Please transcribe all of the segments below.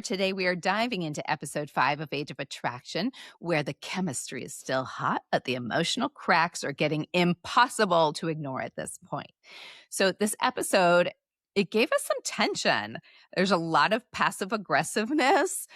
Today, we are diving into episode 5 of Age of Attraction, where the chemistry is still hot, but the emotional cracks are getting impossible to ignore at this point. So, this episode, it gave us some tension. There's a lot of passive aggressiveness.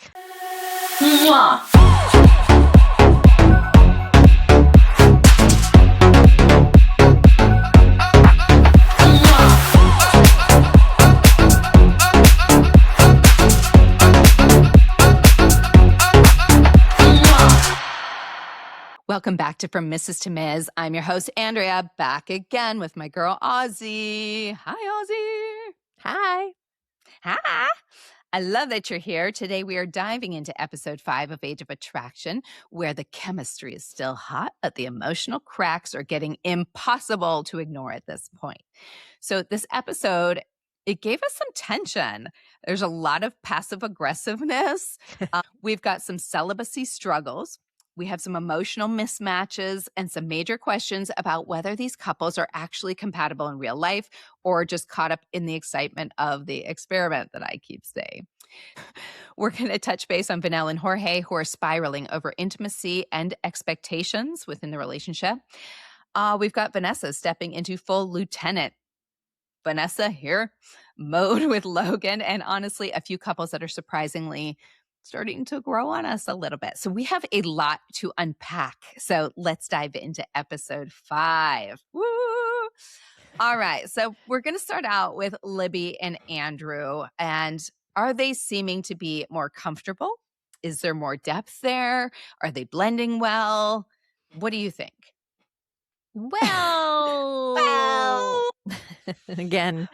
Welcome back to From Mrs. to Ms. I'm your host, Andrea, back again with my girl, Aussie. Hi, Aussie. Hi. Hi. I love that you're here. Today, we are diving into episode 5 of Age of Attraction, where the chemistry is still hot, but the emotional cracks are getting impossible to ignore at this point. So, this episode, it gave us some tension. There's a lot of passive aggressiveness. We've got some celibacy struggles. We have some emotional mismatches and some major questions about whether these couples are actually compatible in real life or just caught up in the excitement of the experiment that I keep saying. We're going to touch base on Vanell and Jorge, who are spiraling over intimacy and expectations within the relationship. We've got Vanessa stepping into full lieutenant Vanessa here mode with Logan, and honestly, a few couples that are surprisingly starting to grow on us a little bit. So we have a lot to unpack. So let's dive into episode 5. Woo! All right. So we're going to start out with Libby and Andrew. And are they seeming to be more comfortable? Is there more depth there? Are they blending well? What do you think? Well, again,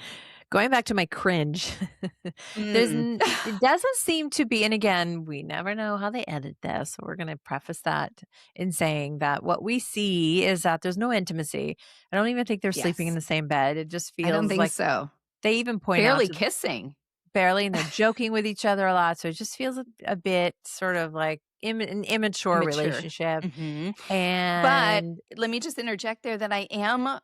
going back to my cringe, it doesn't seem to be, and again, we never know how they edit this. So we're going to preface that in saying that what we see is that there's no intimacy. I don't even think they're sleeping in the same bed. It just feels I don't think like so. They even point barely out kissing. Barely, and they're joking with each other a lot. So it just feels a bit sort of like an immature relationship. Mm-hmm. And But let me just interject there that I am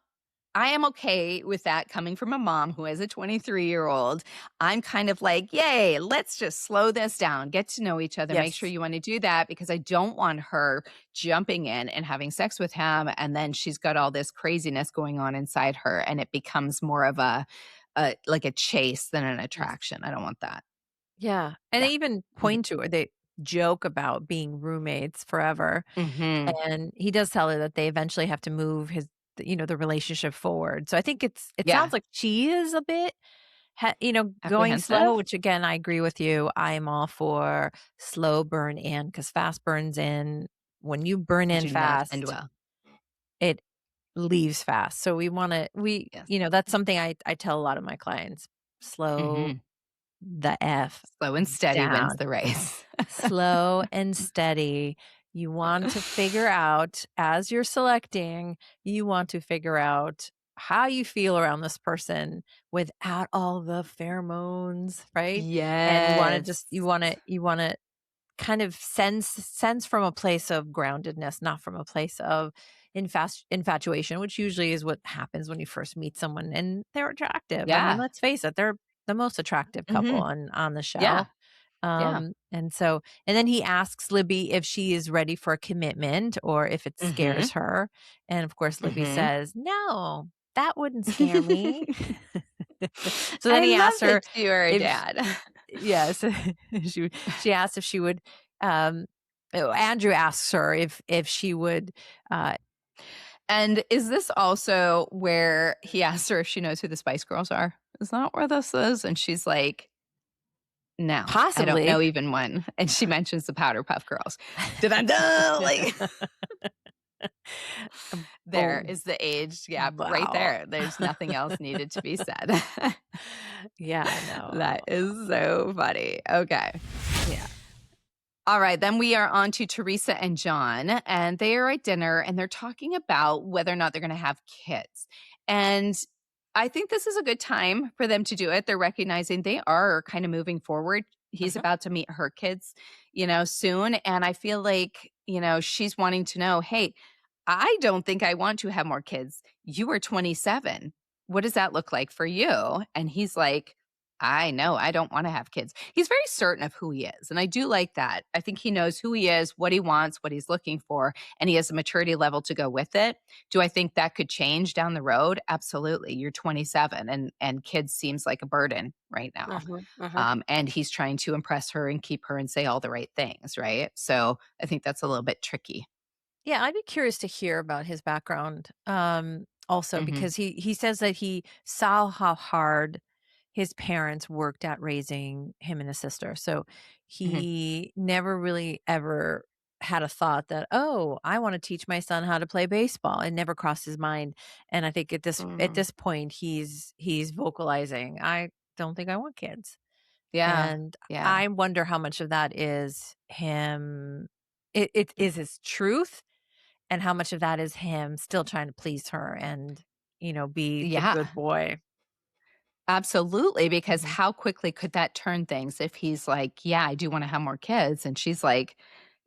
okay with that coming from a mom who has a 23-year-old. I'm kind of like, yay, let's just slow this down, get to know each other, make sure you want to do that, because I don't want her jumping in and having sex with him. And then she's got all this craziness going on inside her, and it becomes more of like a chase than an attraction. I don't want that. Yeah. And they even point to her. They joke about being roommates forever. Mm-hmm. And he does tell her that they eventually have to move the relationship forward. So I think it sounds like she is a bit, going slow, which again, I agree with you. I'm all for slow burn in, because fast burns in. When you burn in fast, it leaves fast. So that's something I tell a lot of my clients. Slow the F. Slow and steady down. wins the race. Slow and steady. You want to figure out, as you're selecting, you want to figure out how you feel around this person without all the pheromones, right? Yes. And you want to kind of sense from a place of groundedness, not from a place of infatuation, which usually is what happens when you first meet someone and they're attractive. Yeah. I mean, let's face it, they're the most attractive couple on the show. Yeah. And then he asks Libby if she is ready for a commitment or if it scares her. And of course, Libby says, no, that wouldn't scare me. So then he asks her if you were a dad. Yes. She asked if she would, Andrew asks her if she would. And is this also where he asks her if she knows who the Spice Girls are? Is that where this is? And she's like, no, possibly. I don't know even one. And she mentions the Powder Puff Girls. Did I know? Like, there is the age gap right there. There's nothing else needed to be said. Yeah, I know. That is so funny. Okay. Yeah. All right, then we are on to Teresa and John, and they are at dinner, and they're talking about whether or not they're going to have kids. And I think this is a good time for them to do it. They're recognizing they are kind of moving forward. He's about to meet her kids, soon. And I feel like, she's wanting to know, hey, I don't think I want to have more kids. You are 27. What does that look like for you? And he's like, I know, I don't wanna have kids. He's very certain of who he is, and I do like that. I think he knows who he is, what he wants, what he's looking for, and he has a maturity level to go with it. Do I think that could change down the road? Absolutely. You're 27 and kids seems like a burden right now. Mhm, mhm. And he's trying to impress her and keep her and say all the right things, right? So, I think that's a little bit tricky. Yeah, I'd be curious to hear about his background, also Mhm, because he says that he saw how hard his parents worked at raising him and his sister. So mhm, he never really ever had a thought that, "Oh, I wanna teach my son how to play baseball." It never crossed his mind, and I think at mhm. this point, he's vocalizing, "I don't think I want kids." Yeah, And yeah. I wonder how much of that is him it is his truth, and how much of that is him still trying to please her and, be the Yeah. good boy. Absolutely, because Mhm. how quickly could that turn things if he's like, "Yeah, I do wanna have more kids," and she's like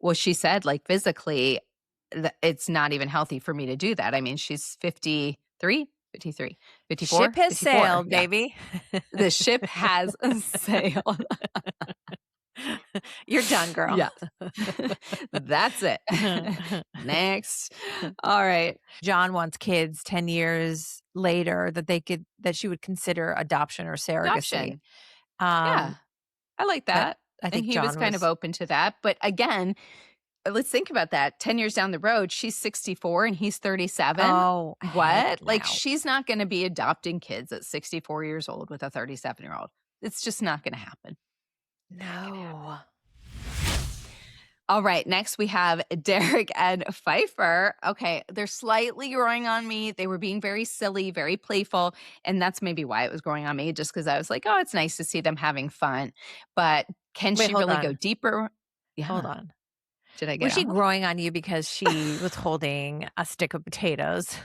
well, she said, like, physically, it's not even healthy for me to do that. I mean, she's 53, 53, Ship 54, has 54. sailed, Yeah. baby. The ship has sailed. You're done, girl. Yes. That's it. Next. All right. John wants kids 10 years later that she would consider adoption or surrogacy. Adoption. Yeah, Um, I like but that, I and think he was John kind of was open to that, but again, let's think about that. 10 years down the road, she's 64 and he's 37. oh, heck What? Like, no. she's not gonna be adopting kids at 64 years old with a 37-year-old. It's just not gonna happen. Not gonna happen. No. All right, next we have Derek and Feifer. Okay, they're slightly growing on me. They were being very silly, very playful, and that's maybe why it was growing on me, just because I was like, "Oh, it's nice to see them having fun." But can Wait, she hold really go on. deeper? Hold Yeah. on. Did I Was get she off? growing on you because she was holding a stick of potatoes?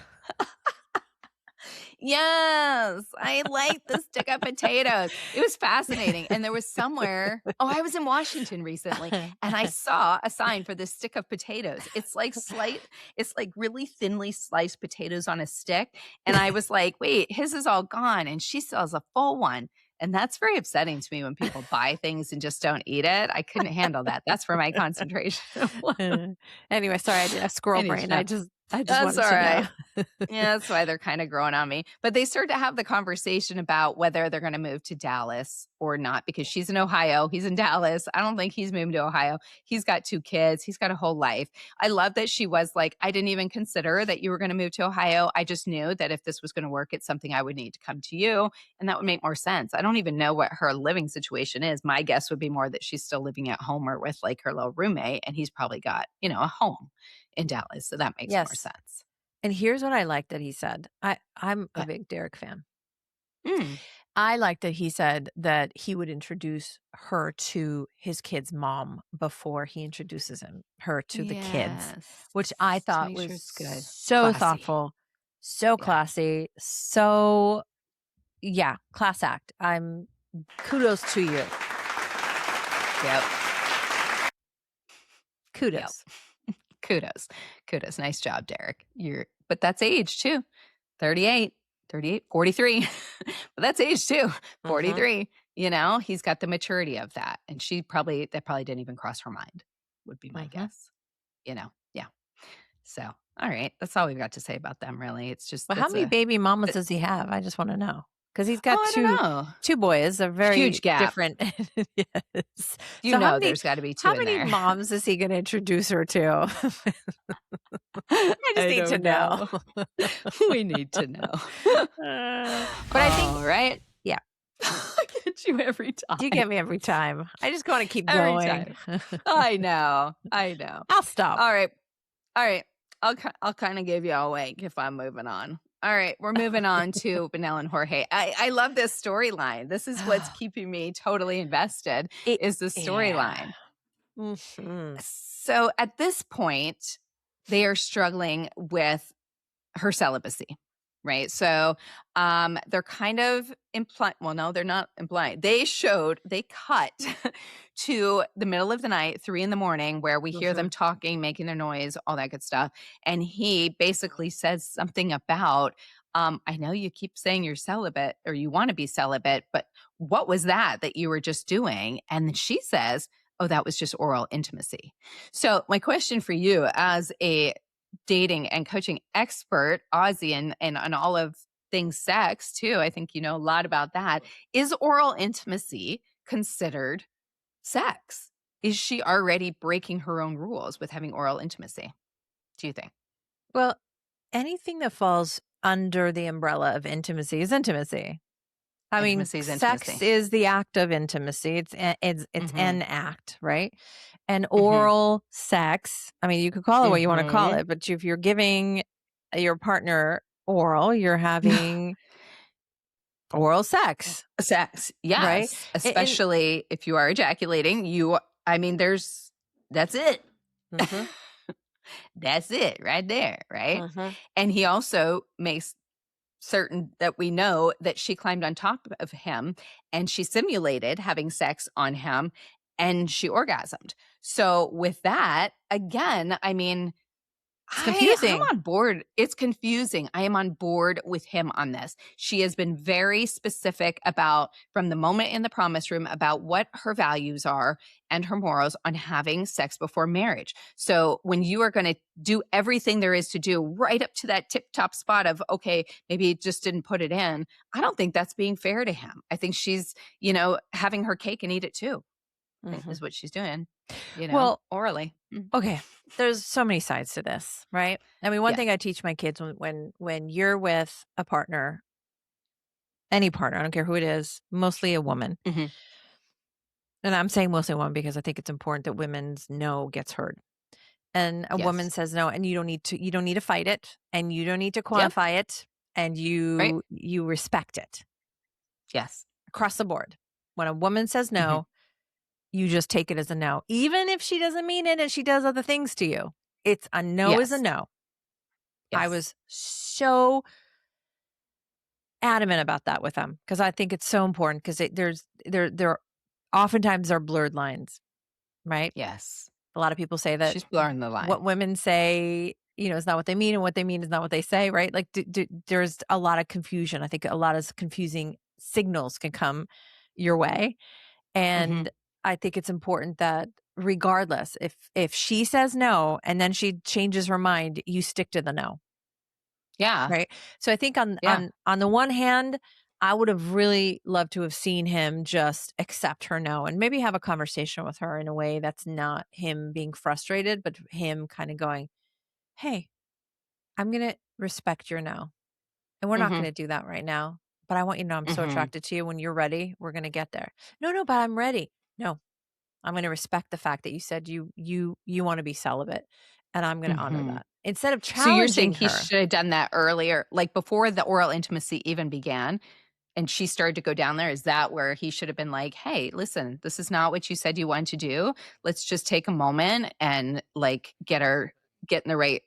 Yes, I like the stick of potatoes. It was fascinating, and there was somewhere I was in Washington recently, and I saw a sign for this stick of potatoes. It's like really thinly sliced potatoes on a stick, and I was like, "Wait, his is all gone, and she still has a full one." And that's very upsetting to me when people buy things and just don't eat it. I couldn't handle that. That's where my concentration was. Anyway, sorry, I did a I squirrel need to brain. know. I just That's wanted all to know. right. Yeah, that's why they're kinda growing on me. But they start to have the conversation about whether they're gonna move to Dallas or not because she's in Ohio, he's in Dallas. I don't think he's moving to Ohio. He's got 2 kids, he's got a whole life. I love that she was like, "I didn't even consider that you were gonna move to Ohio. I just knew that if this was gonna work, it's something I would need to come to you, and that would make more sense." I don't even know what her living situation is. My guess would be more that she's still living at home or with, like, her little roommate, and he's probably got, a home in Dallas, so that makes more Yes. sense. And here's what I like that he said. I'm a But big Derek fan. mm. I like that he said that he would introduce her to his kid's mom before he introduces her to the kids, Yes. which I To thought make sure was it's good. so Classy. thoughtful, so Yeah. classy, so yeah, class act. I'm kudos to you. Yep. Yep. Kudos. Kudos. Kudos. Nice job, Derek. But that's age too. 38, 38, 43. But that's age too. Mhm. 43. He's got the maturity of that. And that probably didn't even cross her mind, would be my Mhm. guess. Yeah. So, all right. That's all we've got to say about them, really. It's just, But how that's many a, baby mamas th- does he have? I just wanna know, because 'Cause he's oh, got I don't 2 know. 2 boys. They're Huge very gap. different. Yes. So There's got to be two how in many there. moms is he gonna introduce her to? I just I need to don't know. know. We need to know. But I think All right. yeah, I get you every you time. get me every time. I just wanna keep Every going. time. I know. I know. I'll stop. All right. All right. I'll kind of give you a wink if I'm moving on. All right, we're moving on to Vanell and Jorge. I love this storyline. This is what's keeping me totally invested It is the yeah. storyline. Mhm. So at this point, they are struggling with her celibacy. right? So, they're kind of implying, well, no, they're not implying. They cut to the middle of the night, 3 in the morning, where we hear them talking, making their noise, all that good stuff. And he basically says something about, I know you keep saying you're celibate or you want to be celibate, but what was that you were just doing? And then she says, oh, that was just oral intimacy. So, my question for you as a dating and coaching expert, Aussie, and all of things sex too. I think you know a lot about that. Is oral intimacy considered sex? Is she already breaking her own rules with having oral intimacy? Do you think? Well, anything that falls under the umbrella of intimacy is intimacy. I mean, Intimacy is sex intimacy. is the act of intimacy. It's an act, right? And Mhm. oral sex, I mean, you could call it what you want to call it, but if you're giving your partner oral, you're having oral sex, Sex, right? yes, And especially if you are ejaculating, I mean, that's it. mhm, That's it right there, right? mhm. And he also makes certain that we know that she climbed on top of him and she simulated having sex on him and she orgasmed. So with that, again, I mean, It's I'm confusing. on board. It's confusing. I am on board with him on this. She has been very specific about, from the moment in the promise room, about what her values are and her morals on having sex before marriage. So when you are going to do everything there is to do right up to that tip top spot of, okay, maybe he just didn't put it in, I don't think that's being fair to him. I think she's, having her cake and eat it too, I think Mhm. is what she's doing, Well, orally. okay, there's so many sides to this, right? I mean, one Yes. thing I teach my kids when you're with a partner, any partner, I don't care who it is, mostly a woman. Mhm. And I'm saying mostly a woman because I think it's important that women's no gets heard. And a woman Yes. says no, and you don't need to fight it, and you don't need to Yep. quantify it, and Right. you respect it Yes. across the board. When a woman says Mhm. no, you just take it as a no, even if she doesn't mean it and she does other things to you. It's a no is a Yes. no. I Yes. was so adamant about that with them because I think it's so important because there oftentimes are blurred lines, right? Yes. A lot of people say that She's blurring the what line. women say, is not what they mean, and what they mean is not what they say, right? Like there's a lot of confusion. I think a lot of confusing signals can come your way, Mhm. and I think it's important that regardless, if she says no and then she changes her mind, you stick to the no. Yeah. Right. So I think on Yeah. the one hand, I would have really loved to have seen him just accept her no and maybe have a conversation with her in a way that's not him being frustrated, but him kind of going, "Hey, I'm going to respect your no. And we're not Mhm. going to do that right now. But I want you to know I'm so Mhm. attracted to you. When you're ready, we're going to get there." No, no, but I'm ready. No, I'm going to respect the fact that you said you want to be celibate, and I'm going to honor Mhm. that. Instead of So you're saying challenging he her. should have done that earlier, like before the oral intimacy even began, and she started to go down there? Is that where he should have been like, "Hey, listen, this is not what you said you wanted to do. Let's just take a moment and like get in the right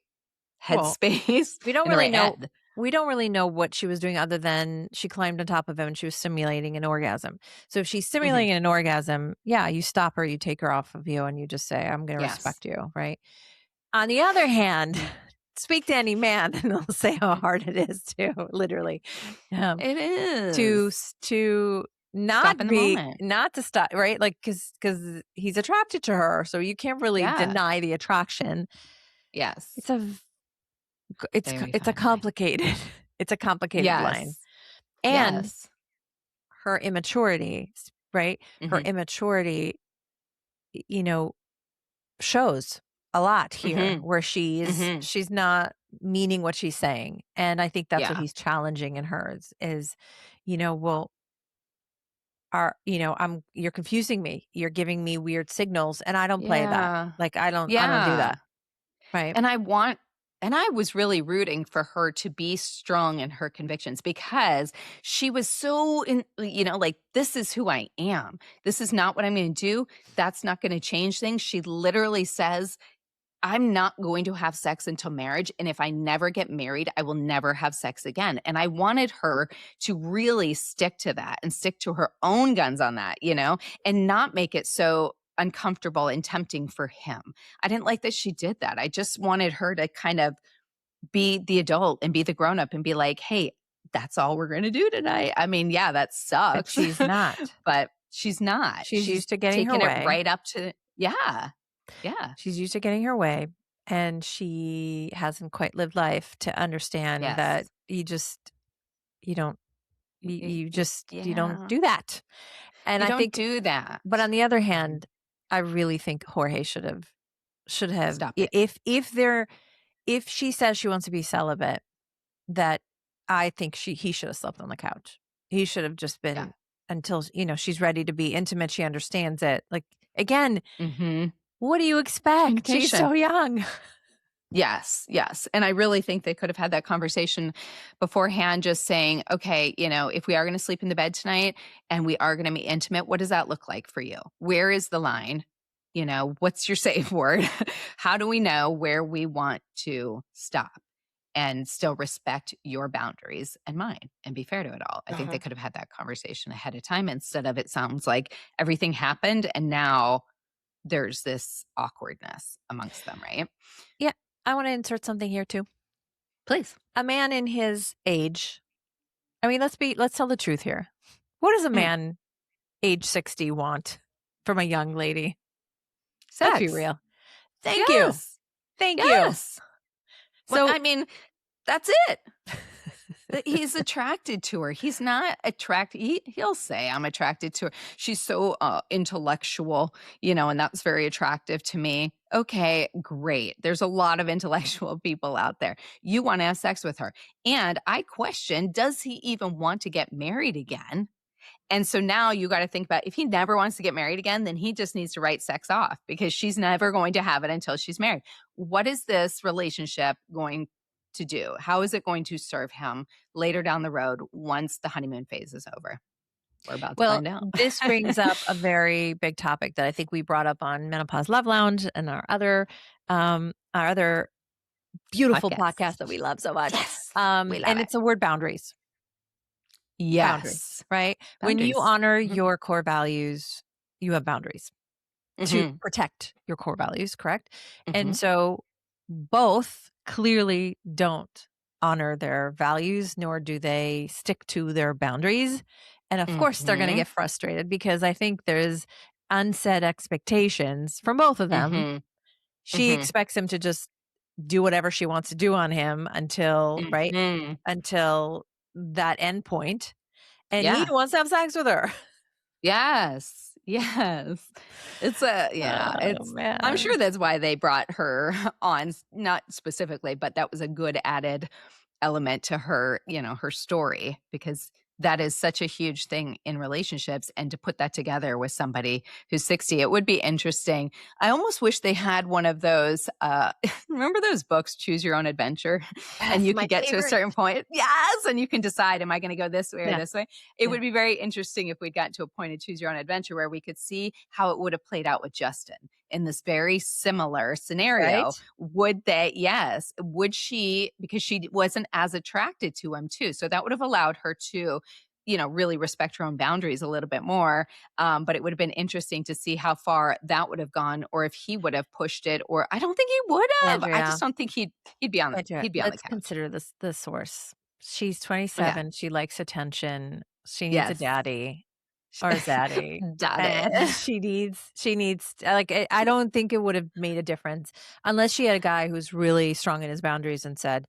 Well, headspace, We don't in the really right know head." we don't really know what she was doing other than she climbed on top of him and she was simulating an orgasm. So if she's Mhm. simulating an orgasm, yeah, you stop her, you take her off of you, and you just say, "I'm going to Yes. respect you," right? On the other hand, speak to any man and they'll say how hard it is to literally um, It to is. s- to Stop in the moment. not to stop, right? Like because he's attracted to her, so you can't really Yeah. deny the attraction. Yes. It's a v- Very it's a fine line. complicated it's a complicated line. Yes. And Yes. her immaturity, right? Her Mhm. immaturity, you know, shows a lot here Mhm. where Mhm. she's not meaning what she's saying. And I think that's what Yeah. he's challenging in her is, well, you're confusing me. You're giving me weird signals and I don't play that. Yeah. Like I don't do Yeah. that. Right. And I was really rooting for her to be strong in her convictions because she was so like, this is who I am. This is not what I'm going to do. That's not going to change things. She literally says I'm not going to have sex until marriage. And if I never get married, I will never have sex again. And I wanted her to really stick to that and stick to her own guns on that, and not make it so uncomfortable and tempting for him. I didn't like that she did that. I just wanted her to kind of be the adult and be the grown up and be like, hey, that's all we're going to do tonight. I mean, yeah, that sucks. But she's not. But she's not. She's used to getting her way. It right up to, yeah. She's used to getting her way, and she hasn't quite lived life to understand that you don't do that. And I think do that. But on the other hand, I really think Jorge should have Stop it. If she says she wants to be celibate, that I think he should have slept on the couch. He should have just been until she's ready to be intimate. She understands it. Like, again, what do you expect? She's so young. Yes. And I really think they could have had that conversation beforehand, just saying, okay, if we are going to sleep in the bed tonight and we are going to be intimate, what does that look like for you? Where is the line? What's your safe word? How do we know where we want to stop and still respect your boundaries and mine and be fair to it all? I think they could have had that conversation ahead of time instead of it sounds like everything happened and now there's this awkwardness amongst them, right? Yeah. I want to insert something here too. Please. A man in his age. I mean, let's tell the truth here. What does a man age 60 want from a young lady? Sex. Let's be real. Thank you. So, I mean, that's it. He's attracted to her. He's not attracted. He'll say, I'm attracted to her. She's so intellectual, and that's very attractive to me. Okay, great. There's a lot of intellectual people out there. You want to have sex with her. And I question, does he even want to get married again? And so now you got to think about, if he never wants to get married again, then he just needs to write sex off because she's never going to have it until she's married. What is this relationship going to do? How is it going to serve him later down the road once the honeymoon phase is over? We're about to find out. This brings up a very big topic that I think we brought up on Menopause Love Lounge and our other beautiful podcast that we love so much. Yes, and it's the word boundaries. Yes. Boundaries, right? When you honor your core values, you have boundaries to protect your core values, correct? And so both clearly don't honor their values, nor do they stick to their boundaries. And of course, they're going to get frustrated because I think there's unsaid expectations from both of them. She expects him to just do whatever she wants to do on him until that end point. And he wants to have sex with her. Yes. It's man. I'm sure that's why they brought her on, not specifically, but that was a good added element to her, her story, because that is such a huge thing in relationships. And to put that together with somebody who's 60, it would be interesting. I almost wish they had one of those, remember those books, Choose Your Own Adventure? And you could get to a certain point. Yes. And you can decide, am I going to go this way or this way? It would be very interesting if we'd gotten to a point of Choose Your Own Adventure where we could see how it would have played out with Justin in this very similar scenario. Right? Would she, because she wasn't as attracted to him too. So that would have allowed her to, really respect her own boundaries a little bit more. But it would have been interesting to see how far that would have gone, or if he would have pushed it, or I don't think he would have. Andrea, I just don't think he'd be on the Let's consider the source. She's 27. Yeah. She likes attention. She needs a daddy. Or zaddy. She needs like, I don't think it would have made a difference unless she had a guy who's really strong in his boundaries and said,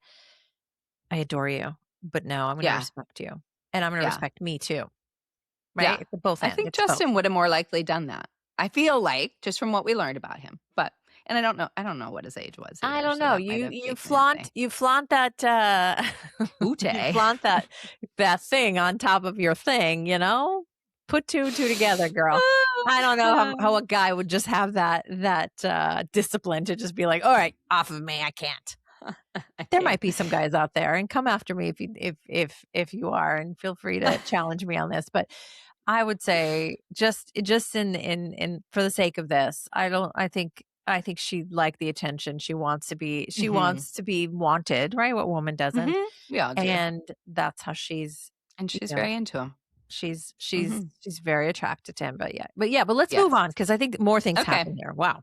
I adore you, but no, I'm going to respect you. And I'm going to respect me too. Right? Yeah. Both ends. I think Justin would have more likely done that. I feel like, just from what we learned about him. But, and I don't know what his age was. Either, I don't know. You flaunt that you flaunt that thing on top of your thing, Put two together, girl. I don't know how a guy would just have that discipline to just be like, all right, off of me, I can't. There might be some guys out there, and come after me if you are, and feel free to challenge me on this. But I would say just in for the sake of this, I think I think she liked the attention. She wants to be wanted, right? What woman doesn't? We all do. And that's how she's, And she's very into him. She's very attracted to him. But let's move on because I think more things happen here. Wow.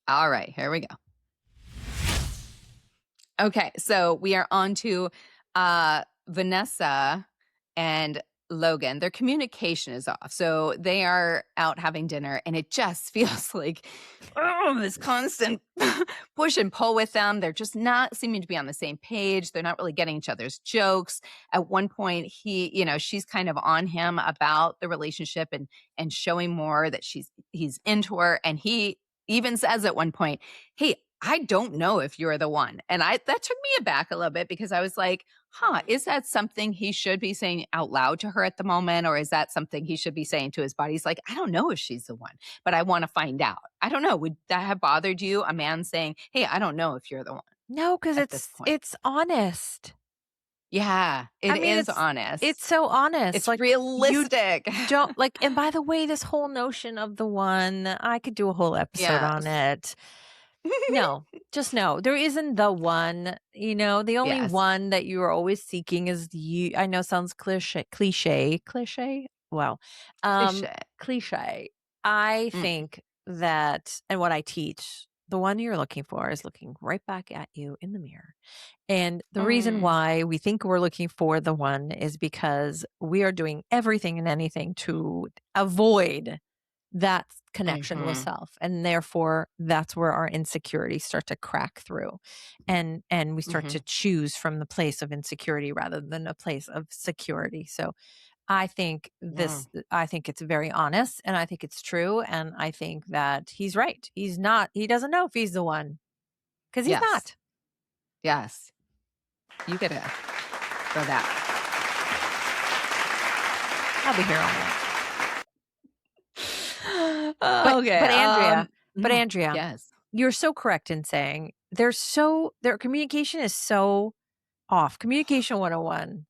All right, here we go. Okay, so we are on to Vanessa and Logan. Their communication is off. So they are out having dinner, and it just feels like this constant push and pull with them. They're just not seeming to be on the same page. They're not really getting each other's jokes. At one point, she's kind of on him about the relationship and showing more that he's into her. And he even says at one point, "Hey, I don't know if you're the one." And that took me aback a little bit because I was like, is that something he should be saying out loud to her at the moment? Or is that something he should be saying to his body? He's like, I don't know if she's the one, but I want to find out. I don't know. Would that have bothered you? A man saying, hey, I don't know if you're the one. No, because it's honest. Yeah, it is honest. It's so honest. It's like realistic. And by the way, this whole notion of the one, I could do a whole episode on it. No, just no. There isn't the one, the only one that you are always seeking is you. I know sounds cliche. Well, cliche. I think that, and what I teach, the one you're looking for is looking right back at you in the mirror. And the reason why we think we're looking for the one is because we are doing everything and anything to avoid that connection with self. And therefore, that's where our insecurities start to crack through. And we start to choose from the place of insecurity rather than a place of security. So I think I think it's very honest and I think it's true. And I think that he's right. He doesn't know if he's the one because he's not. Yes. You get it for that. I'll be here all night. But Andrea, yes, you're so correct in saying their communication is so off. Communication 101.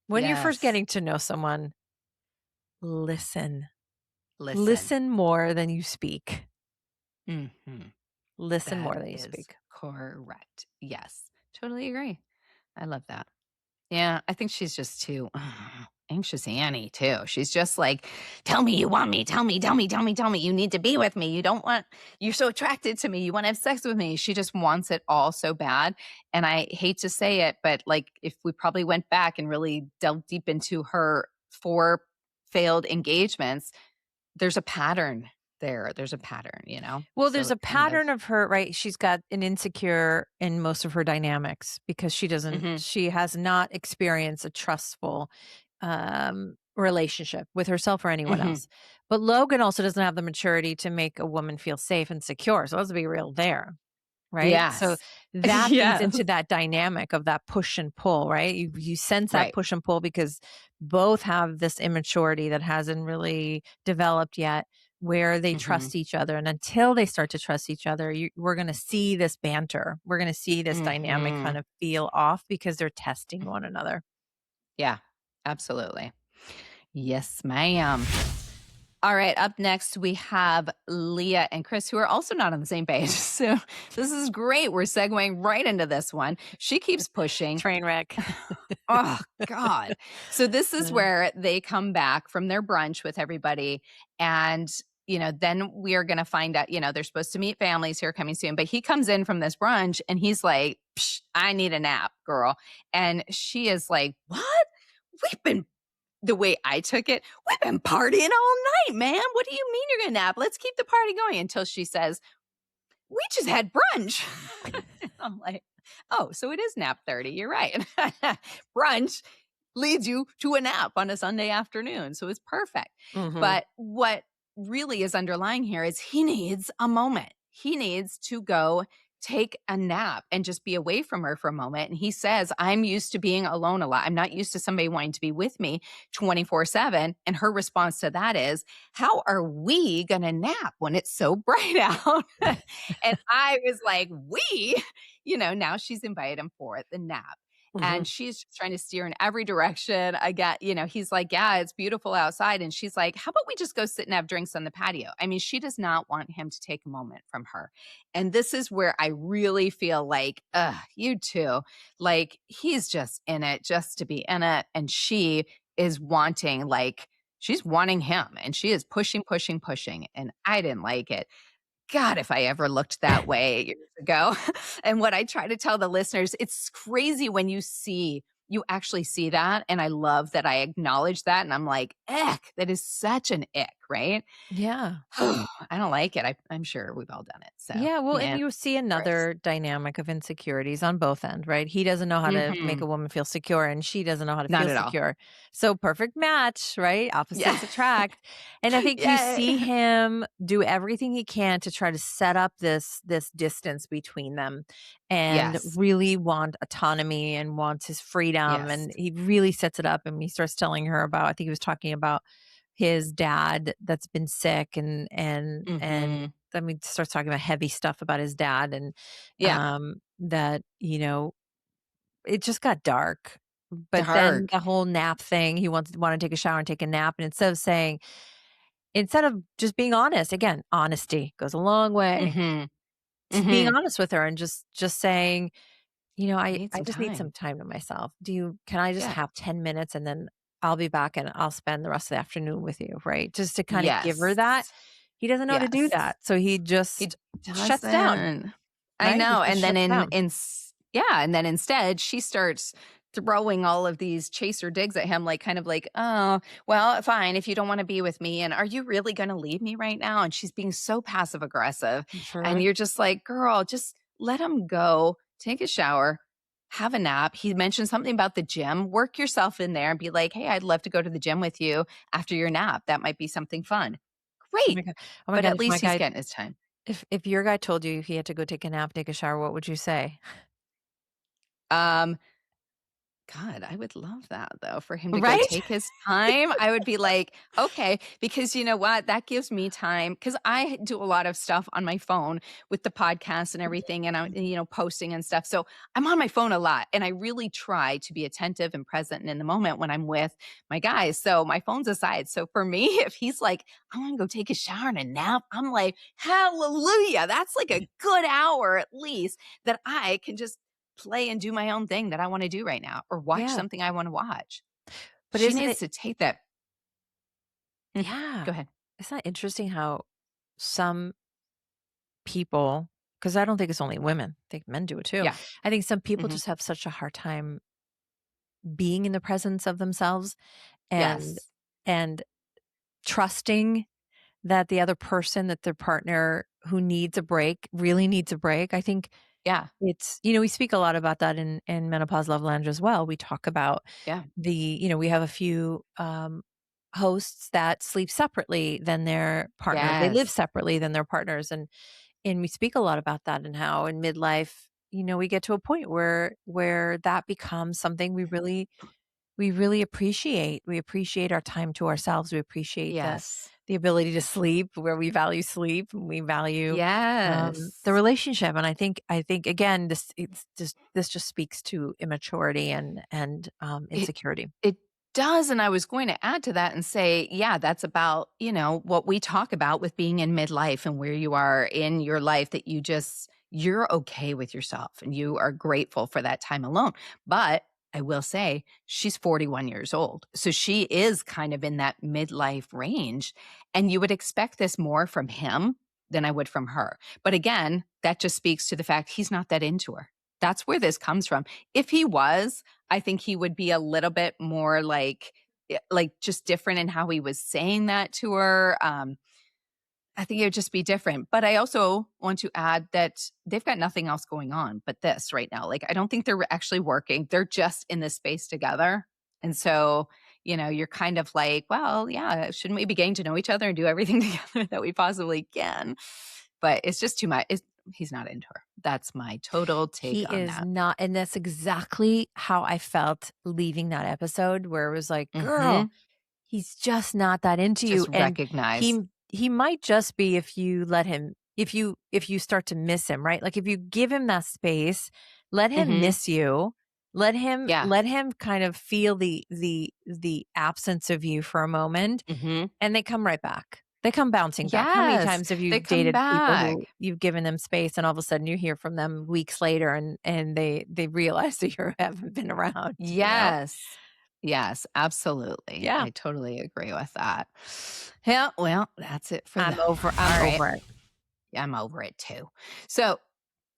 When you're first getting to know someone, listen more than you speak. Listen more than you speak. Correct. Yes, totally agree. I love that. Yeah, I think she's just too anxious Annie too. She's just like, tell me you want me. Tell me. You need to be with me. You're so attracted to me. You want to have sex with me. She just wants it all so bad. And I hate to say it, but like if we probably went back and really delved deep into her 4 failed engagements, there's a pattern there. There's a pattern, Well, there's a pattern of her, right? She's got an insecure in most of her dynamics because she has not experienced a trustful relationship with herself or anyone else. But Logan also doesn't have the maturity to make a woman feel safe and secure. So let's be real there. Right. Yes. So that feeds into that dynamic of that push and pull, right? You sense that push and pull because both have this immaturity that hasn't really developed yet, where they trust each other. And until they start to trust each other, we're going to see this banter. We're going to see this dynamic kind of feel off because they're testing one another. Yeah, absolutely. Yes, ma'am. All right, up next, we have Leah and Chris, who are also not on the same page. So this is great. We're segueing right into this one. She keeps pushing. Train wreck. Oh, God. So this is where they come back from their brunch with everybody. And, then we are going to find out, they're supposed to meet families here coming soon. But he comes in from this brunch and he's like, I need a nap, girl. And she is like, what? The way I took it, we've been partying all night, man. What do you mean you're going to nap? Let's keep the party going, until she says, we just had brunch. I'm like, oh, so it is nap 30. You're right. Brunch leads you to a nap on a Sunday afternoon. So it's perfect. But what really is underlying here is he needs a moment. He needs to go take a nap and just be away from her for a moment. And he says, I'm used to being alone a lot. I'm not used to somebody wanting to be with me 24/7. And her response to that is, how are we going to nap when it's so bright out? And I was like, now she's invited him for the nap. and she's just trying to steer in every direction. I get, he's like, yeah, it's beautiful outside. And she's like, how about we just go sit and have drinks on the patio? I mean, she does not want him to take a moment from her. And this is where I really feel like, you too. Like, he's just in it just to be in it. And she is wanting, she's wanting him. And she is pushing, pushing, pushing. And I didn't like it. God, if I ever looked that way years ago. And what I try to tell the listeners, it's crazy when you actually see that. And I love that I acknowledge that. And I'm like, ick, that is such an ick, right? Yeah. I don't like it. I'm sure we've all done it. So Yeah, well, and yeah, you see Chris. another dynamic of insecurities on both ends, right? He doesn't know how to make a woman feel secure, and she doesn't know how to Not feel at all. secure. So perfect match, right? Opposites Yeah. attract. And I think you Yay. see him do everything he can to try to set up this distance between them and Yes. really want autonomy and wants his freedom. Yes. And he really sets it up, and he starts telling her about, I think he was talking about his dad that's been sick and I mean, starts talking about heavy stuff about his dad and Yeah. that, it just got dark. But then Dark. the whole nap thing, he want to take a shower and take a nap. And instead of just being honest, again, honesty goes a long way. Being honest with her and just saying, I need I some just need some time. time to myself. Can I just Yeah. have 10 minutes and then I'll be back and I'll spend the rest of the afternoon with you, right? Just to kind of give her Yes. that. He doesn't know how to do Yes. that. So he He just shuts down, doesn't. I right? He know, just and then shuts down. and then instead she starts throwing all of these chaser digs at him, like, kind of like, "Oh, well, fine, if you don't wanna be with me, and are you really gonna leave me right now?" And she's being so passive aggressive, and Sure. you're just like, "Girl, just let him go, take a shower, have a nap." He mentioned something about the gym, work yourself in there and be like, "Hey, I'd love to go to the gym with you after your nap, that might be something fun." Oh Great, my god. Oh my but god, at least he's getting his time. if your guy told you he had to go take a nap, take a shower, what would you say? Um, God, I would love that though, for him to go Right? take his time. I would be like, okay, because you know what? That gives me time because I do a lot of stuff on my phone with the podcast and everything, and I'm, posting and stuff. So I'm on my phone a lot, and I really try to be attentive and present and in the moment when I'm with my guys. So my phone's aside. So for me, if he's like, I want to go take a shower and a nap, I'm like, hallelujah. That's like a good hour at least that I can just play and do my own thing that I wanna do right now or watch Yeah. something I wanna watch. But She isn't needs it to take that. yeah. Go ahead. Isn't that interesting how some people, because I don't think it's only women, I think men do it too. Yeah. I think some people Mhm. just have such a hard time being in the presence of themselves and Yes. and trusting that the other person, that their partner who needs a break really needs a break. I think Yeah. it's, we speak a lot about that in Menopause Love Lounge as well. We talk about Yeah. we have a few hosts that sleep separately than their partner. They live Yes. separately than their partners. And we speak a lot about that and how in midlife, we get to a point where that becomes something we really appreciate. We appreciate our time to ourselves. We appreciate Yes. the ability to sleep, where we value sleep and we value the Yes. relationship. And I think again, this just speaks to immaturity and It insecurity. it does, and I was going to add to that and say, yeah, that's about, what we talk about with being in midlife and where you are in your life that you're okay with yourself and you are grateful for that time alone. But I will say she's 41 years old. So she is kind of in that midlife range. And you would expect this more from him than I would from her. But again, that just speaks to the fact he's not that into her. That's where this comes from. If he was, I think he would be a little bit more like just different in how he was saying that to her. I think it would just be different. But I also want to add that they've got nothing else going on but this right now. Like, I don't think they're actually working. They're just in this space together. And so, you're kind of like, well, yeah, shouldn't we be getting to know each other and do everything together that we possibly can? But it's just too much. He's not into her. That's my total He take on is that. not, and that's exactly how I felt leaving that episode, where it was like, girl, Hmm. he's just not that into you. Just And recognize. he might just be, if you let him, if you start to miss him, right? Like if you give him that space, let him Hmm. miss you, Let him kind of feel the absence of you for a moment, and they come right back. They come bouncing back. How many times have you they come dated people back. who you've given them space and all of a sudden you hear from them weeks later and they realize that you haven't been around, you know? Yes, absolutely. Yeah. I totally agree with that. Yeah, well, that's it for I'm them. over All right. it. Yeah, I'm over it too. So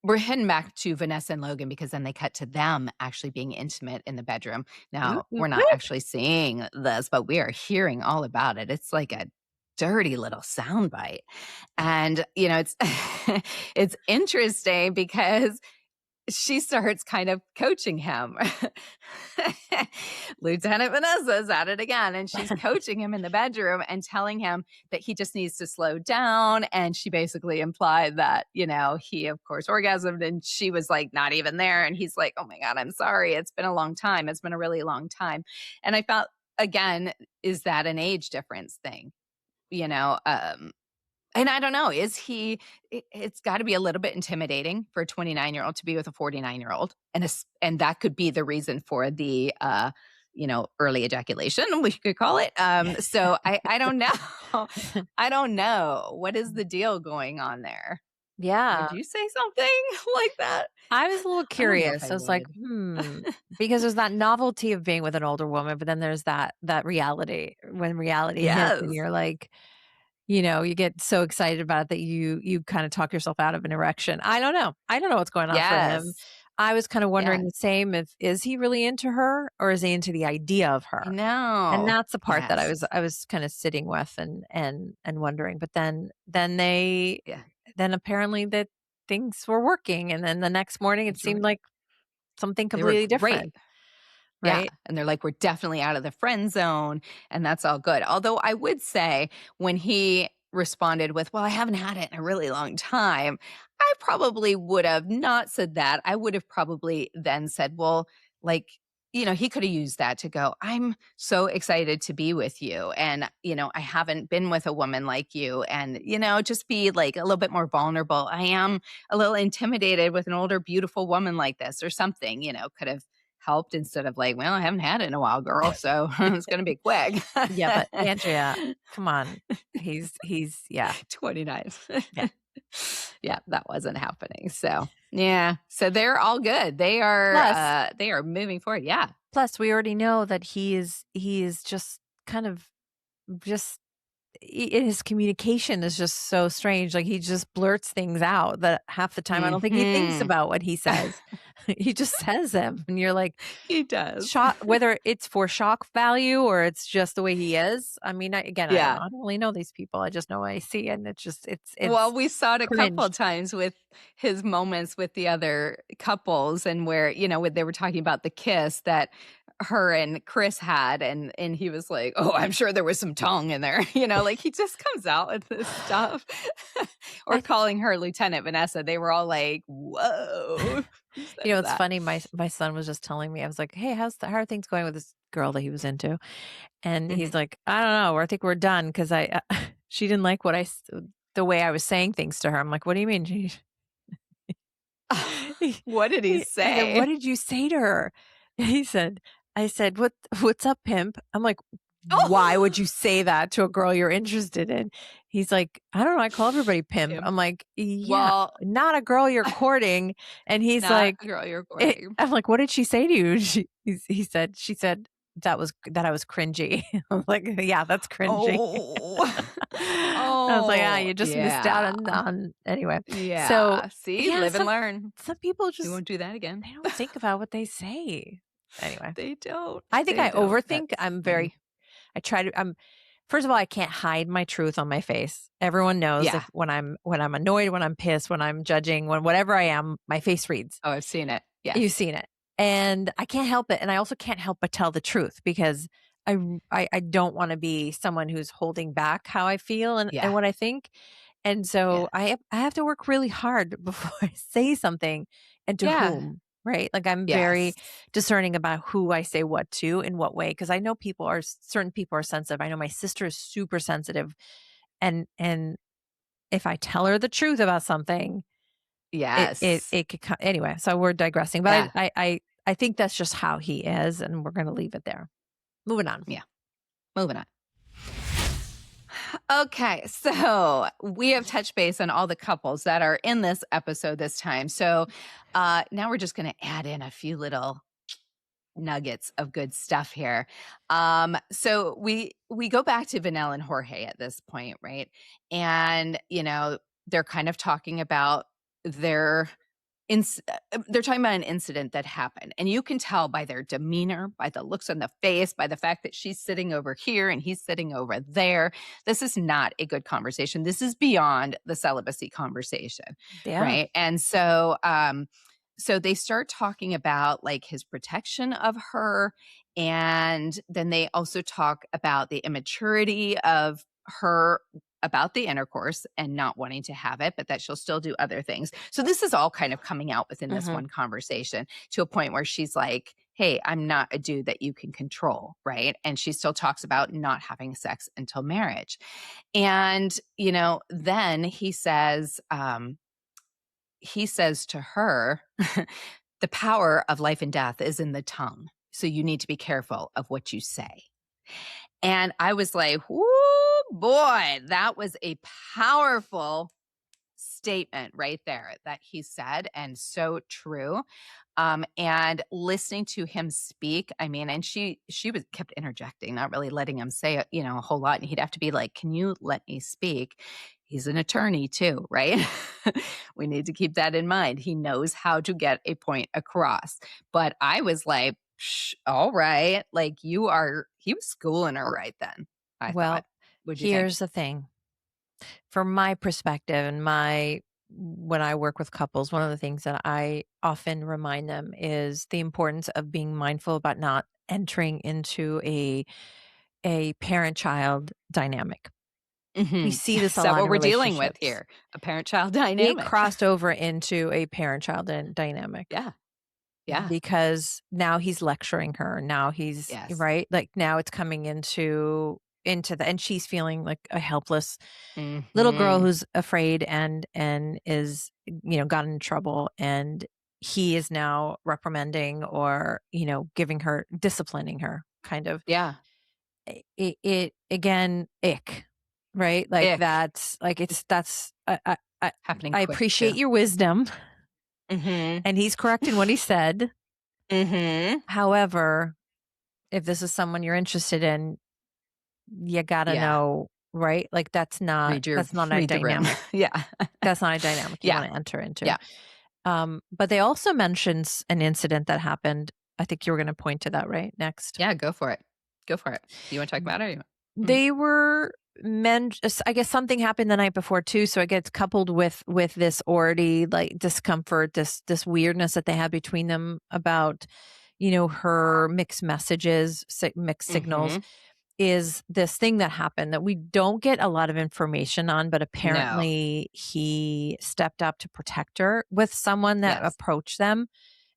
we're heading back to Vanessa and Logan because then they cut to them actually being intimate in the bedroom. Oop, Now, oop, we're not oop. actually seeing this, but we are hearing all about it. It's like a dirty little soundbite. And, it's it's interesting because she starts kind of coaching him. Lieutenant Vanessa's at it again, and she's coaching him in the bedroom and telling him that he just needs to slow down. And she basically implied that, he, of course, orgasmed and she was like not even there. And he's like, oh my God, I'm sorry. It's been a long time. It's been a really long time. And I felt, again, is that an age difference thing? And I don't know, it's gotta be a little bit intimidating for a 29-year-old to be with a 49-year-old, and that could be the reason for the, early ejaculation, we could call it. So I don't know. I don't know. What is the deal going on there? Yeah. Would you say something like that? I was a little curious. I was like, would. because there's that novelty of being with an older woman, but then there's that reality when reality hits and Yes. you're like, you get so excited about it that you kind of talk yourself out of an erection. I don't know. I don't know what's going on for him. Yes. I was kind of wondering Yes. the same, is he really into her or is he into the idea of her? I And know. that's the part that Yes. I was kind of sitting with and wondering. But then Yeah. then apparently that things were working. And then the next morning it seemed like something They were completely great. different. Yeah, Right? and they're like, "We're definitely out of the friend zone," and that's all good. Although I would say when he responded with, "Well, I haven't had it in a really long time," I probably would have not said that. I would have probably then said, "Well, like, he could have used that to go, I'm so excited to be with you. And, I haven't been with a woman like you. And, just be like a little bit more vulnerable. I am a little intimidated with an older, beautiful woman like this," or something, could have helped instead of like, "Well, I haven't had it in a while, girl, so it's gonna be quick." Yeah, but Andrea, come on. Yeah. 29. Yeah. Yeah, that wasn't happening. So, yeah. So they're all good. They Plus are moving forward. Yeah. plus we already know that he is just kind of just his communication is just so strange. Like he just blurts things out that half the time I don't think he thinks Mhm. about what he says. He just says them, and you're like, He does. shock, whether it's for shock value or it's just the way he is. I mean, I don't know. Yeah. I don't really know these people. I just know what I see, and it's Well, we saw it a couple cringe. of times with his moments with the other couples and where, when they were talking about the kiss that her and Chris had and he was like, "Oh, I'm sure there was some tongue in there." Like he just comes out with this stuff. Or calling her Lieutenant Vanessa. They were all like, "Whoa." It's funny. My son was just telling me. I was like, "Hey, how are things going with this girl that he was into?" And he's like, "I don't know. I think we're done because she didn't like the way I was saying things to her." I'm like, "What do you mean?" What did he I said, "What say? did you say to her?" I said, what's up, pimp?" I'm like, "Why Oh, would you say that to a girl you're interested in?" He's like, "I don't know. I call everybody pimp." him. I'm like, "Yeah, Well, not a girl you're courting." And he's not like, a girl you're courting. I'm like, "What did she say to you?" She said that I was cringy. I'm like, "Yeah, that's cringy." Oh. I was like, Oh, you just missed out yeah. on anyway. So Yeah. See, yeah, live and learn. some people We just won't do that again. they don't think about what they say. Anyway, They don't. I think They I don't. overthink. That's funny. I try to. First of all, I can't hide my truth on my face. Everyone knows Yeah. if when I'm annoyed, when I'm pissed, when I'm judging, when whatever I am, my face reads. Oh, I've seen it. You've Yes. seen it. And I can't help it. And I also can't help but tell the truth because I don't want to be someone who's holding back how I feel and Yeah. what I think. And Yeah. so I have to work really hard before I say something and to Yeah. whom, right? Like I'm very Yes. discerning about who I say what to in what way. Because I know certain people are sensitive. I know my sister is super sensitive. And if I tell her the truth about something, Yes. it could anyway. So we're digressing, but Yeah. I think that's just how he is, and we're going to leave it there. Moving on. Yeah. Moving on. Okay, so we have touched base on all the couples that are in this episode this time. So now we're just going to add in a few little nuggets of good stuff here. So we go back to Vanell and Jorge at this point, right? And they're kind of talking about their they're talking about an incident that happened, and you can tell by their demeanor, by the looks on the face, by the fact that she's sitting over here and he's sitting over there. This is not a good conversation. This is beyond the celibacy conversation, right? And so so they start talking about like his protection of her, and then they also talk about the immaturity of her about the intercourse and not wanting to have it, but that she'll still do other things. So this is all kind of coming out within this one conversation to a point where she's like, hey, I'm not a dude that you can control, right? And she still talks about not having sex until marriage. And, then he says to her, the power of life and death is in the tongue. So you need to be careful of what you say. And I was like, whoo, boy, that was a powerful statement right there that he said, and so true. And listening to him speak, I mean, and she was kept interjecting, not really letting him say, a whole lot. And he'd have to be like, can you let me speak? He's an attorney too, right? We need to keep that in mind. He knows how to get a point across. But I was like, all right, like he was schooling her right then, I thought. What'd you think? Here's the thing. From my perspective and when I work with couples, one of the things that I often remind them is the importance of being mindful about not entering into a parent-child dynamic. We see this a lot in relationships. Is that what we're dealing with here? A parent-child dynamic. It crossed over into a parent-child dynamic. Yeah. Yeah. Because now he's lecturing her. Now he's right. Like now it's coming into the, and she's feeling like a helpless little girl who's afraid and is, gotten in trouble, and he is now reprimanding or, disciplining her kind of. Yeah. It again, ick, right? Like ick. that's like, that's happening. I appreciate your wisdom. And he's correct in what he said. However, if this is someone you're interested in, you gotta know, right? Like that's not a dynamic. Yeah. That's not a dynamic you want to enter into. Yeah. But they also mentioned an incident that happened. I think you were going to point to that, right? Next. Yeah, go for it. Go for it. You want to talk about it? They were I guess something happened the night before too, so it gets coupled with this already like discomfort, this weirdness that they had between them about, her mixed messages, mixed signals. Is this thing that happened that we don't get a lot of information on, but apparently he stepped up to protect her with someone that approached them.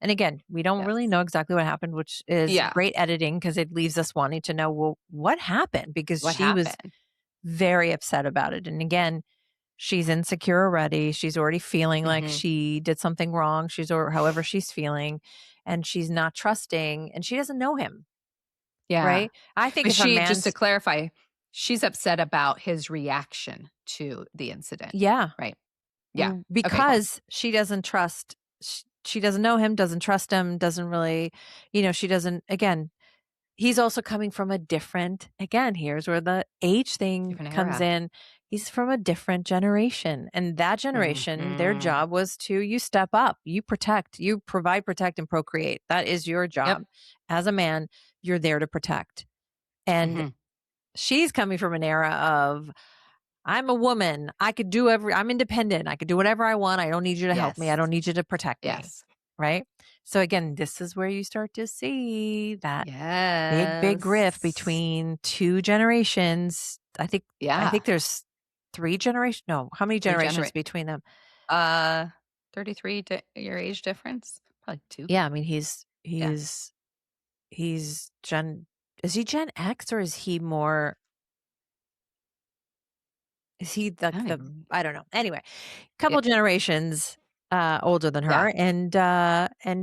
And again, we don't really know exactly what happened, which is great editing because it leaves us wanting to know, well, what happened? Because she was very upset about it. And again, she's insecure already. She's already feeling like she did something wrong. Or however she's feeling, and she's not trusting, and she doesn't know him. Yeah. Right. I think just to clarify, she's upset about his reaction to the incident. Yeah. Right. Yeah. Because she doesn't trust, she doesn't know him, doesn't trust him, doesn't really, she doesn't, again, he's also coming from a different, again, here's where the age thing comes in. He's from a different generation. And that generation, their job was to, you step up, you protect, you provide, protect, and procreate. That is your job. As a man, you're there to protect. And she's coming from an era of, I'm a woman. I could do I'm independent. I could do whatever I want. I don't need you to help me. I don't need you to protect me. Right. So again, this is where you start to see that big rift between two generations. I think there's 3 generations. No, how many generations between them? 33 year age difference. Probably 2. Yeah. I mean, he's Gen, is he Gen X or is he more, is he I don't know. Anyway, couple generations older than her, and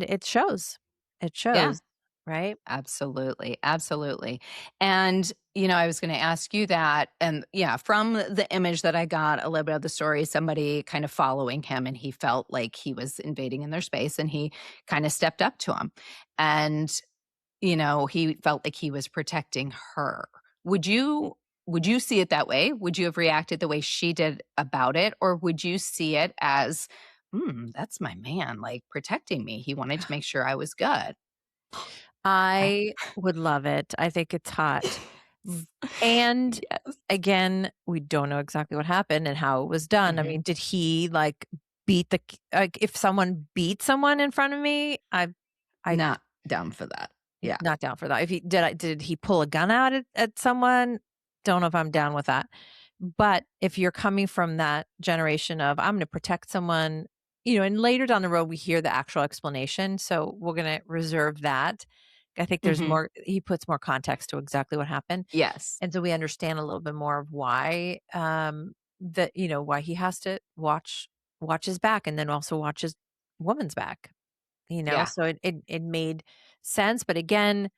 it shows. it shows, right? Absolutely. Absolutely. And, I was going to ask you that. And yeah, from the image that I got, a little bit of the story, somebody kind of following him and he felt like he was invading in their space and he kind of stepped up to him. And, he felt like he was protecting her. Would you see it that way? Would you have reacted the way she did about it? Or would you see it as, that's my man, like protecting me. He wanted to make sure I was good. I would love it. I think it's hot. And Yes. again, we don't know exactly what happened and how it was done. I mean, did he like beat if someone beat someone in front of me, I Not down for that. Yeah. not down for that. If he did he pull a gun out at someone? Don't know if I'm down with that. But if you're coming from that generation of I'm going to protect someone, and later down the road we hear the actual explanation, so we're going to reserve that. I think there's more. He puts more context to exactly what happened. Yes. And so we understand a little bit more of why why he has to watch his back and then also watch his woman's back. Yeah. So it made sense, but again,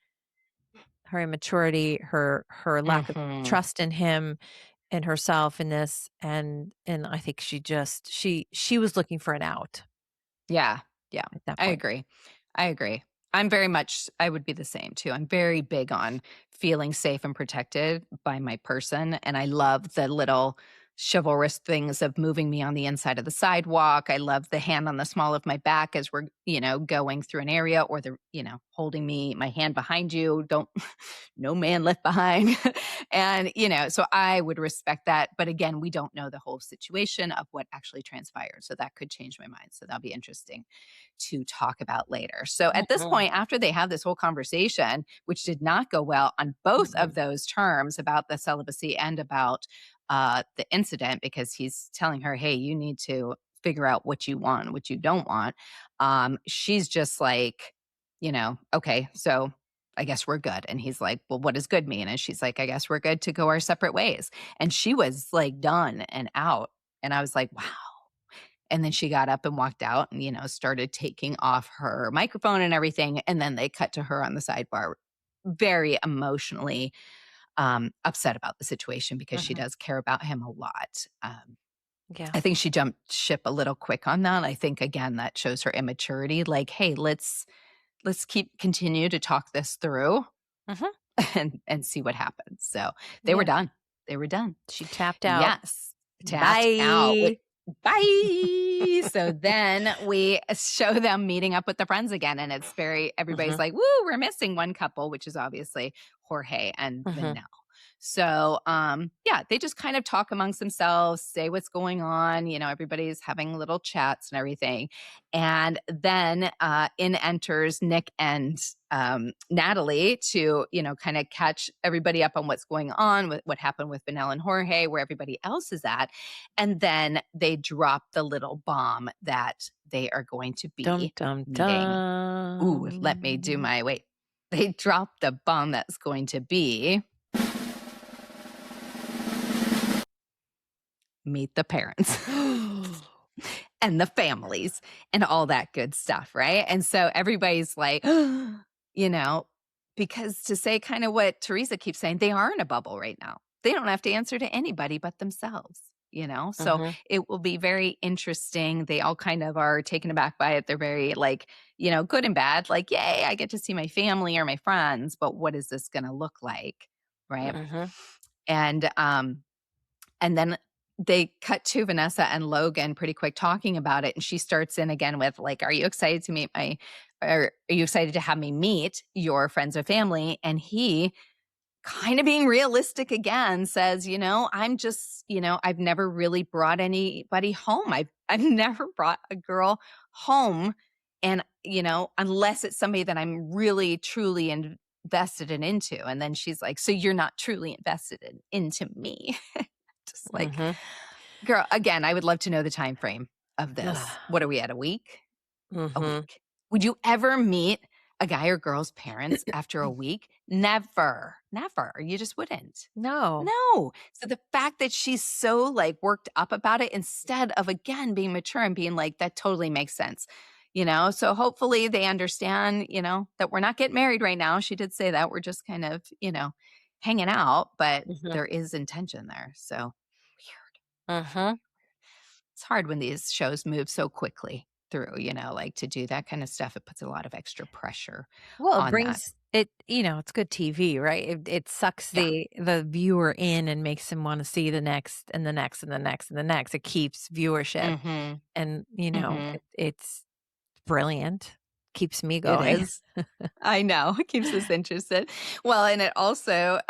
her immaturity, her lack of trust in him and herself in this, and I think she was looking for an out. Yeah. Yeah. At that I point. agree. I would be the same too. I'm very big on feeling safe and protected by my person. And I love the little chivalrous things of moving me on the inside of the sidewalk. I love the hand on the small of my back as we're, going through an area, or holding my hand behind you. Don't, no man left behind. And, so I would respect that. But again, we don't know the whole situation of what actually transpired. So that could change my mind. So that'll be interesting to talk about later. So at this point, after they have this whole conversation, which did not go well on both of those terms about the celibacy and about the incident, because he's telling her, hey, you need to figure out what you want, what you don't want. She's just like, okay, so I guess we're good. And he's like, well, what does good mean? And she's like, I guess we're good to go our separate ways. And she was like done and out. And I was like, wow. And then she got up and walked out and, started taking off her microphone and everything. And then they cut to her on the sidebar, very emotionally upset about the situation because she does care about him a lot. Yeah. I think she jumped ship a little quick on that. I think, again, that shows her immaturity. Like, hey, let's continue to talk this through and see what happens. So they were done. They were done. She tapped out. Yes. Tapped out. Bye. So then we show them meeting up with the friends again. And it's everybody's like, woo, we're missing one couple, which is obviously Jorge and Vanell. So, they just kind of talk amongst themselves, say what's going on. Everybody's having little chats and everything. And then in enters Nick and Natalie to, kind of catch everybody up on what's going on, with what happened with Vanell and Jorge, where everybody else is at. And then they drop the little bomb that they are going to be meeting. Ooh, let me do my, wait. They drop the bomb that's going to be meet the parents and the families and all that good stuff, right? And so everybody's like, because to say kind of what Teresa keeps saying, they are in a bubble right now. They don't have to answer to anybody but themselves, So it will be very interesting. They all kind of are taken aback by it. They're very like, good and bad, like, yay, I get to see my family or my friends, but what is this going to look like? Right. And then they cut to Vanessa and Logan pretty quick talking about it. And she starts in again with like, are you excited to are you excited to have me meet your friends or family? And he, kind of being realistic again, says, I'm just, I've never really brought anybody home. I've never brought a girl home. And, unless it's somebody that I'm really, truly invested into. And then she's like, so you're not truly invested into me. Just like, girl, again, I would love to know the time frame of this. What are we at, a week? A week. Would you ever meet a guy or girl's parents after a week? Never. You just wouldn't. No. So the fact that she's so like worked up about it, instead of again being mature and being like, that totally makes sense. So hopefully they understand, that we're not getting married right now. She did say that. We're just kind of, hanging out, but there is intention there. So weird. It's hard when these shows move so quickly through, like to do that kind of stuff. It puts a lot of extra pressure Well, it on that. brings it, it's good TV, right? It sucks the viewer in and makes him want to see the next and the next and the next and the next. It keeps viewership. And, it's brilliant. Keeps me going. It is. I know. It keeps us interested. Well, and it also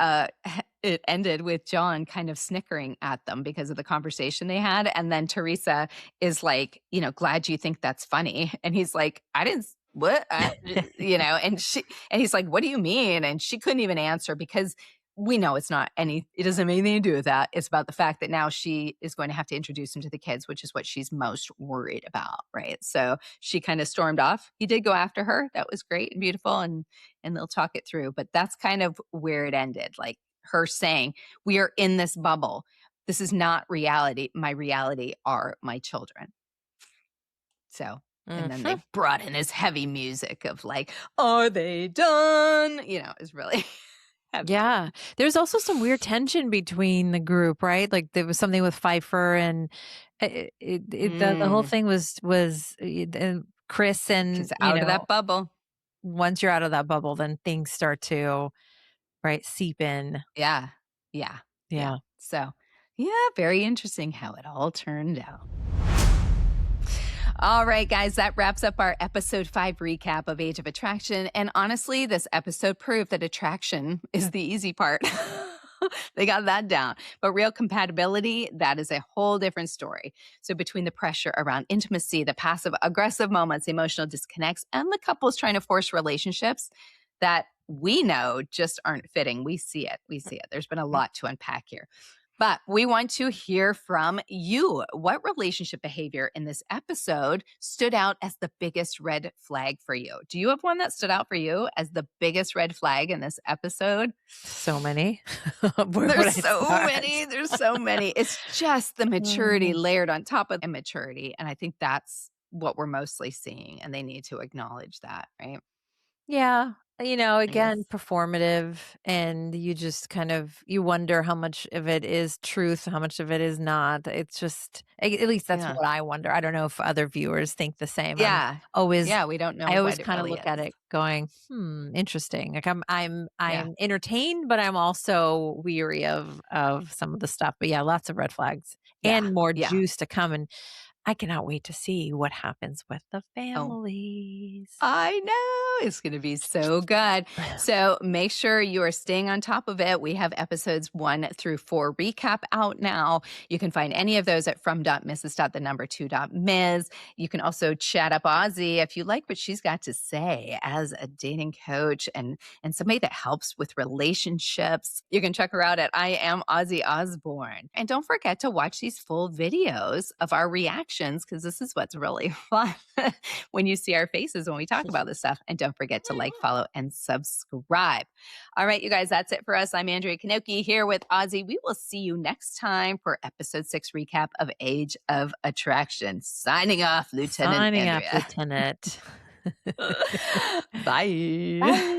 it ended with John kind of snickering at them because of the conversation they had. And then Teresa is like, glad you think that's funny. And he's like, I didn't, what? And he's like, what do you mean? And she couldn't even answer because we know it doesn't have anything to do with that. It's about the fact that now she is going to have to introduce him to the kids, which is what she's most worried about, right? So she kind of stormed off. He did go after her. That was great and beautiful, and they'll talk it through. But that's kind of where it ended, like her saying, we are in this bubble. This is not reality. My reality are my children. So, and then they brought in this heavy music of like, are they done? It's really... Yeah. There's also some weird tension between the group, right? Like there was something with Feifer and the whole thing was Chris and out of that bubble. Once you're out of that bubble, then things start to seep in. Yeah. So, very interesting how it all turned out. All right, guys, that wraps up our episode 5 recap of Age of Attraction. And honestly, this episode proved that attraction is the easy part. They got that down. But real compatibility, that is a whole different story. So between the pressure around intimacy, the passive-aggressive moments, emotional disconnects, and the couples trying to force relationships that we know just aren't fitting, we see it. There's been a lot to unpack here. But we want to hear from you. What relationship behavior in this episode stood out as the biggest red flag for you? Do you have one that stood out for you as the biggest red flag in this episode? So many. There's so many. It's just the maturity layered on top of immaturity. And I think that's what we're mostly seeing. And they need to acknowledge that, right? Yeah. Again, performative, and you just you wonder how much of it is truth, how much of it is not. It's just, at least that's what I wonder. I don't know if other viewers think the same. Yeah. We don't know. I always kind of look at it going, interesting. Like I'm entertained, but I'm also weary of some of the stuff. But lots of red flags and more juice to come. And I cannot wait to see what happens with the families. I know. It's going to be so good. So make sure you are staying on top of it. We have episodes 1 through 4 recap out now. You can find any of those at from.mrs.2.ms. You can also chat up Aussie if you like what she's got to say as a dating coach and somebody that helps with relationships. You can check her out at I Am Aussie Osborne. And don't forget to watch these full videos of our reactions, because this is what's really fun when you see our faces when we talk about this stuff. And don't forget to like, follow, and subscribe. All right, you guys, that's it for us. I'm Andrea Kanoki here with Aussie. We will see you next time for episode 6 recap of Age of Attraction. Signing off, Lieutenant Andrea. Lieutenant. Bye. Bye.